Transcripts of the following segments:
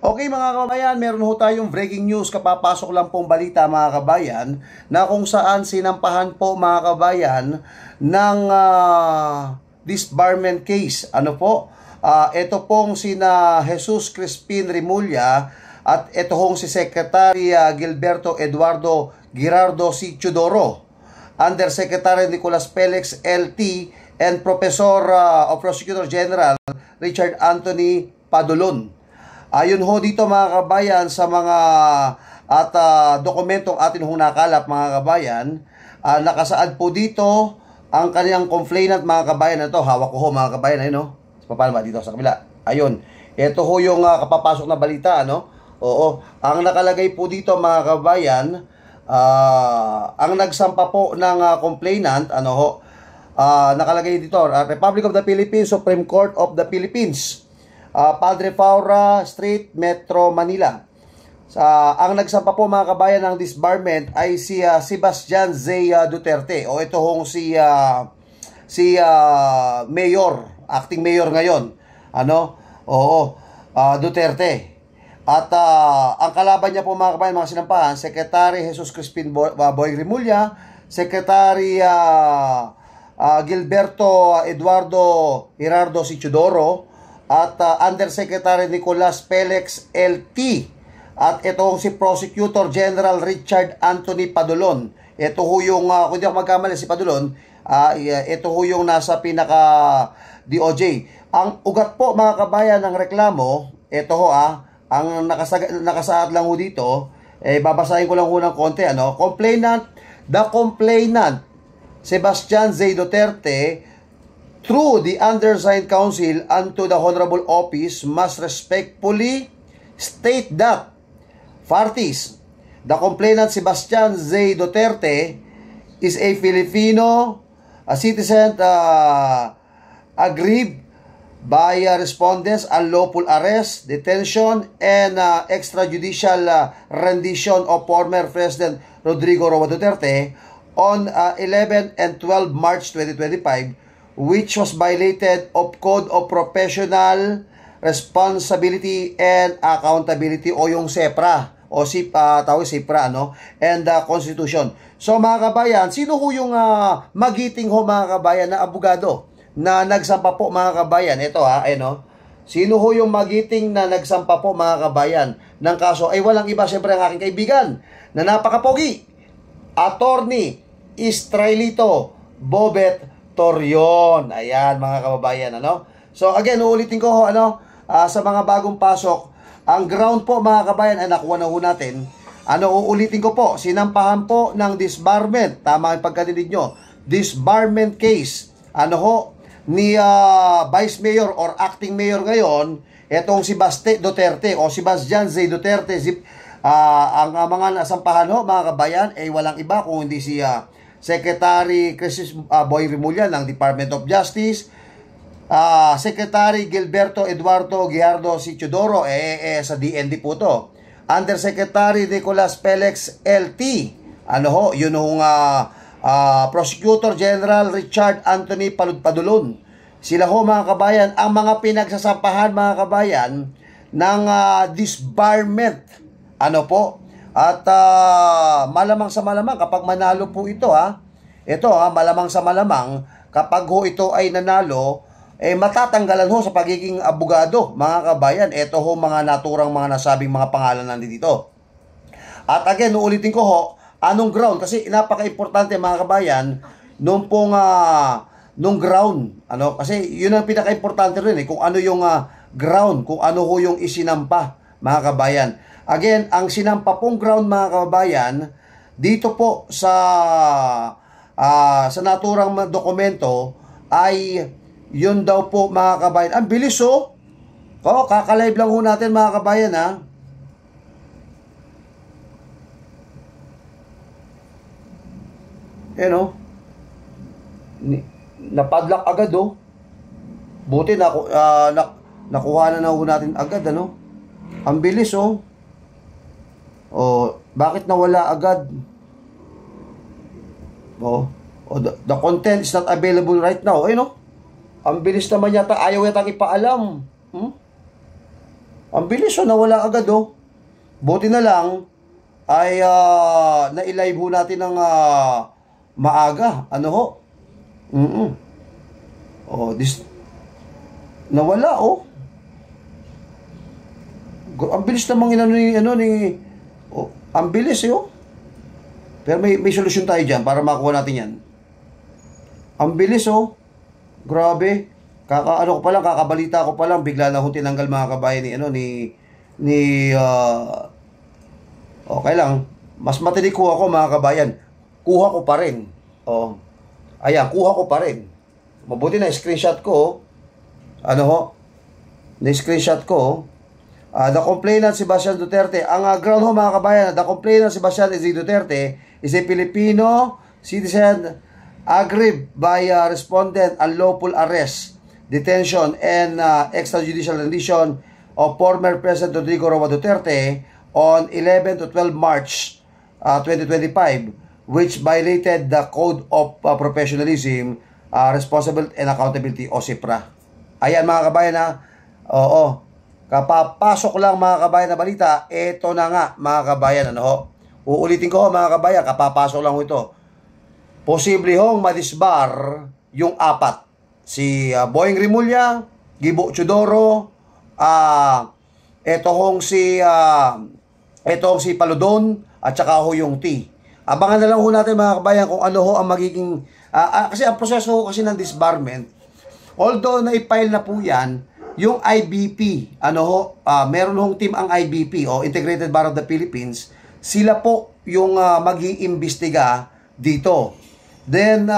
Okay mga kababayan, meron ho tayong breaking news, kapapasok lang pong balita mga kabayan, na kung saan sinampahan po mga kabayan ng disbarment case. Ano po? Ito pong sina Jesus Crispin Remulla at ito hong si Secretary Gilberto Eduardo Girardo C. Chudoro, Undersecretary Nicolas Felix LT, and Professor of Prosecutor General Richard Anthony Padulon. Ayon ho dito mga kabayan sa mga dokumentong atin hong nakalap mga kabayan, nakasaad po dito ang kanyang complainant mga kabayan. Ito, hawak ko ho mga kabayan, ayun no? Paano ba dito sa kabila? Ayun, ito ho yung kapapasok na balita, ano? Oo, ang nakalagay po dito mga kabayan, ang nagsampa po ng complainant, ano ho, nakalagay dito, Republic of the Philippines, Supreme Court of the Philippines, Padre Faura Street, Metro Manila. Ang nagsampa po mga kabayan ng disbarment ay si Sebastian Z. Duterte, o ito hong si Mayor, acting Mayor ngayon, ano? Oo, Duterte. At ang kalaban niya po mga kabayan, mga sinampahan, Secretary Jesus Crispin Boy Remulla, Secretary Gilberto Eduardo Girardo C. Chudoro, at Undersecretary Nicolas Felix LT, at itong si Prosecutor General Richard Anthony Padulon. Ito ho yung, kung di ako magkamali, si Padulon, ito ho yung nasa pinaka DOJ. Ang ugat po mga kabayan ng reklamo, ito ho ang nakasaad lang ho dito, babasahin ko lang ho ng konti, ano? The complainant, Sebastian Z. Duterte, through the undersigned counsel unto the Honorable Office, must respectfully state that parties, the complainant Sebastian Z. Duterte is a Filipino, a citizen aggrieved by respondents unlawful arrest, detention, and extrajudicial rendition of former President Rodrigo Roa Duterte on 11 and 12 March 2025, which was violated of Code of Professional Responsibility and Accountability, o yung SEPRA, o tawag SEPRA, ano? And Constitution. So mga kabayan, sino ho yung magiting ho mga kabayan na abogado na nagsampa po mga kabayan? Ito no? Sino ho yung magiting na nagsampa po mga kabayan ng kaso? Ay walang iba, siyempre ang aking kaibigan na napakapogi, Attorney Israelito Bobet Torion. Ayan mga kababayan, ano? So again, uulitin ko sa mga bagong pasok, ang ground po mga kabayan ay nakuha na ho natin. Uulitin ko po, sinampahan po ng disbarment, tama yung pagkadinig nyo, disbarment case, ni Vice Mayor or Acting Mayor ngayon, etong si Baste Duterte o si Sebastian Z. Duterte. Ang mga nasampahan ho mga kabayan ay walang iba kung hindi si Secretary Crispin Boy Remulla ng Department of Justice, Secretary Gilberto Eduardo Girardo C. Chudoro, sa DND po to, Undersecretary Nicolas Felix LT, yun hong Prosecutor General Richard Anthony Padulon. Sila ho mga kabayan ang mga pinagsasampahan mga kabayan ng disbarment, at malamang sa malamang kapag manalo po ito, malamang sa malamang kapag ho ito ay nanalo, matatanggalan ho sa pagiging abogado mga kabayan. Ito ho mga naturang mga nasabing mga pangalan nandito. At again, uulitin ko ho, anong ground? Kasi napaka-importante mga kabayan nung ground, kasi yun ang pinaka-importante rin kung ano yung ground, kung ano ho yung isinampa mga kabayan. Again, ang sinampa pong ground mga kababayan, dito po sa naturang dokumento ay yun daw po mga kabayan. Ang bilis kakalive lang ho natin mga kabayan napadlock agad buti nakuha na ho natin agad ang bilis bakit nawala agad? The content is not available right now. Ang bilis naman yata, ayaw yata ipaalam. Ang bilis nawala agad Buti na lang ay na-live ho natin ng maaga. Ano ho? Nawala Ang bilis namang ang bilis Pero may solusyon tayo dyan para makuha natin yan. Ang bilis Grabe. Kakabalita ko pa lang, bigla na akong tinanggal mga kabayan okay lang. Mas matinik ko ako mga kabayan. Kuha ko pa rin. Ayan, kuha ko pa rin. Mabuti na screenshot ko. Na-screenshot ko. The complainant Sebastian Duterte. Ang ground mga kabayan, the complainant Sebastian Duterte is a Filipino citizen aggrieved by respondent unlawful arrest, detention, and extrajudicial rendition of former President Rodrigo Roa Duterte on 11 to 12 March 2025, which violated the Code of Professionalism, Responsibility and Accountability o CIPRA. Ayan mga kabayan kapapasok lang mga kabayan na balita, ito na nga mga kabayan. Uulitin ko mga kabayan, kapapasok lang ito. Posible hong madisbar yung apat. Si Boying Rimulya, Gibo Chodoro, ito hong si Paludon, at saka yung T. Abangan na lang ho natin mga kabayan kung ano ho ang magiging, kasi ang proseso kasi ng disbarment, although na-file na po yan, yung IBP, meron hong team ang IBP, Integrated Bar of the Philippines, sila po yung mag-iimbestiga dito. Then,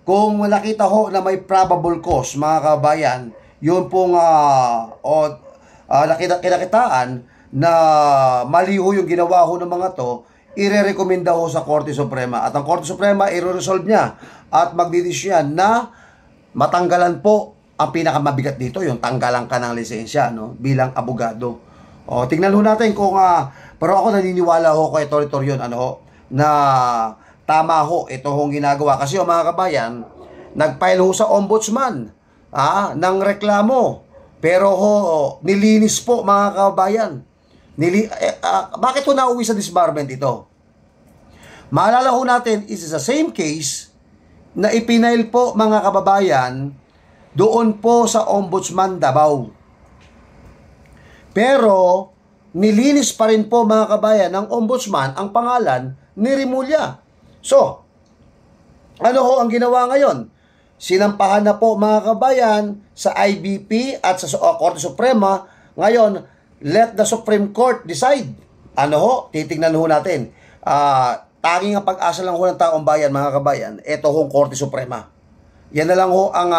kung nakita ho na may probable cause, mga kabayan, yun pong kinakitaan na mali ho yung ginawa ho ng mga to, ire-recommenda ho sa Korte Suprema. At ang Korte Suprema, i-resolve niya at magdidesisyon na matanggalan po ang pinakamabigat dito, yung tanggalan ka ng lisensya bilang abogado. Tingnan ho natin kung pero ako naniniwala ho kay Toritorion na tama ho ito hong ginagawa kasi mga kabayan, nag-file ho sa ombudsman ng reklamo, pero nilinis po mga kabayan. Bakit ho nauwi sa disbarment ito? Maalala ho natin, is the same case na ipinail po mga kababayan doon po sa Ombudsman Davao. Pero nilinis pa rin po mga kabayan ng Ombudsman ang pangalan ni Rimulya. So, ano ho ang ginawa ngayon? Sinampahan na po mga kabayan sa IBP at sa Korte Suprema. Ngayon, let the Supreme Court decide. Titignan ho natin. Tanging ang pag-asa lang ho ng taong bayan mga kabayan, ito hong Korte Suprema. Yan na lang ho ang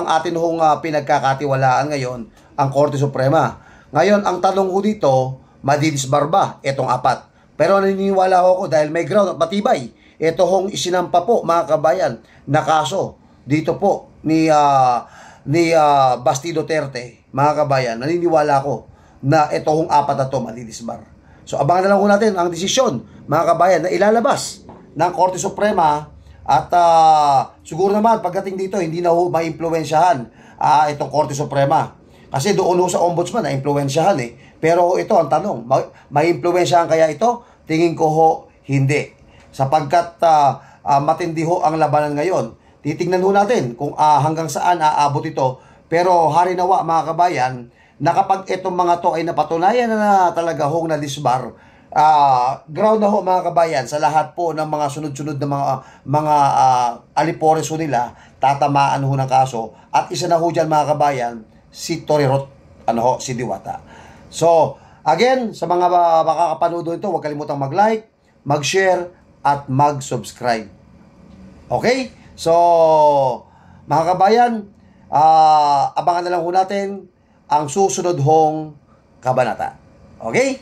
atin hong pinagkakatiwalaan ngayon, ang Korte Suprema. Ngayon, ang tanong ko dito, madidisbar ba itong apat? Pero naniniwala ako dahil may ground at matibay. Ito hong isinampa po mga kabayan na kaso dito po ni Basti Duterte, mga kabayan. Naniniwala ako na ito hong apat na to madidisbar. So abangan na lang ko natin ang desisyon mga kabayan na ilalabas ng Korte Suprema. At siguro naman pagdating dito hindi na ho maimpluwensyahan itong Korte Suprema. Kasi doon ho sa ombudsman na impluwensyahan Pero ito ang tanong, maimpluwensyahan kaya ito? Tingin ko ho hindi. Sapagkat matindi ho ang labanan ngayon. Titingnan ho natin kung hanggang saan aabot ito. Pero harinawa mga kabayan na kapag itong mga to ay napatunayan na talaga hong na-disbar, ground na ho mga kabayan sa lahat po ng mga sunod-sunod na mga alipores ho nila, tatamaan ho ng kaso. At isa na ho dyan mga kabayan, si Torirot, si Diwata. So, again, sa mga makakapanood ito, huwag kalimutang mag-like, mag-share, at mag-subscribe. Okay? So, mga kabayan, abangan na lang ho natin ang susunod hong kabanata. Okay?